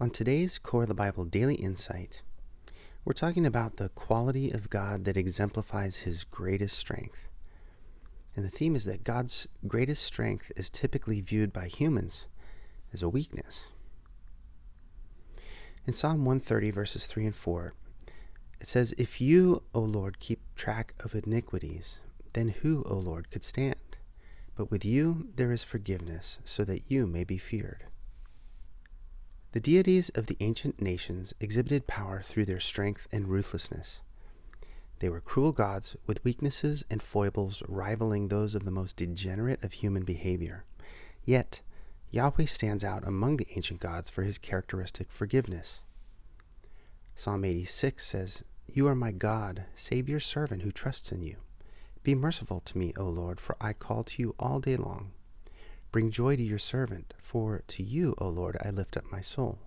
On today's Core of the Bible Daily Insight, we're talking about the quality of God that exemplifies His greatest strength. And the theme is that God's greatest strength is typically viewed by humans as a weakness. In Psalm 130, verses 3 and 4, it says, "If you, O Lord, keep track of iniquities, then who, O Lord, could stand? But with you there is forgiveness, so that you may be feared." The deities of the ancient nations exhibited power through their strength and ruthlessness. They were cruel gods with weaknesses and foibles rivaling those of the most degenerate of human behavior. Yet, Yahweh stands out among the ancient gods for His characteristic forgiveness. Psalm 86 says, "You are my God, save your servant who trusts in you. Be merciful to me, O Lord, for I call to you all day long. Bring joy to your servant, for to you, O Lord, I lift up my soul.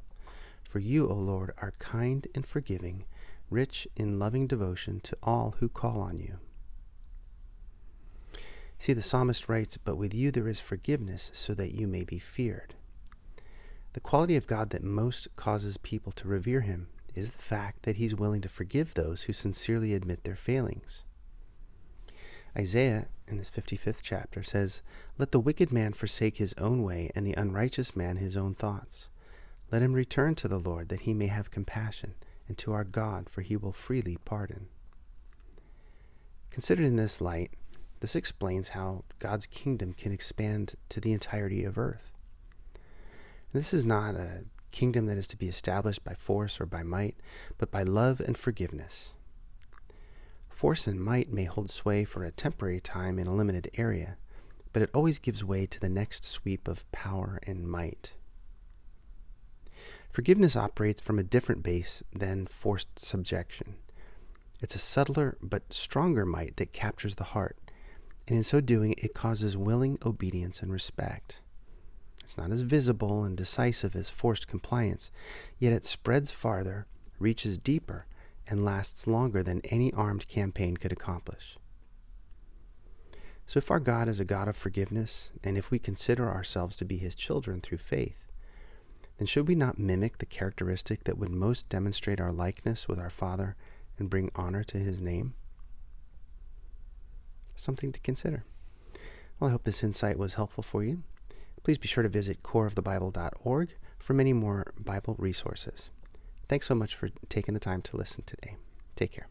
For you, O Lord, are kind and forgiving, rich in loving devotion to all who call on you." See, the psalmist writes, "But with you there is forgiveness, so that you may be feared." The quality of God that most causes people to revere Him is the fact that He's willing to forgive those who sincerely admit their failings. Isaiah, in his 55th chapter, says, "Let the wicked man forsake his own way, and the unrighteous man his own thoughts. Let him return to the Lord, that He may have compassion, and to our God, for He will freely pardon." Considered in this light, this explains how God's kingdom can expand to the entirety of earth. This is not a kingdom that is to be established by force or by might, but by love and forgiveness. Force and might may hold sway for a temporary time in a limited area, but it always gives way to the next sweep of power and might. Forgiveness operates from a different base than forced subjection. It's a subtler but stronger might that captures the heart, and in so doing it causes willing obedience and respect. It's not as visible and decisive as forced compliance, yet it spreads farther, reaches deeper, and lasts longer than any armed campaign could accomplish. So if our God is a God of forgiveness, and if we consider ourselves to be His children through faith, then should we not mimic the characteristic that would most demonstrate our likeness with our Father and bring honor to His name? Something to consider. Well, I hope this insight was helpful for you. Please be sure to visit coreofthebible.org for many more Bible resources. Thanks so much for taking the time to listen today. Take care.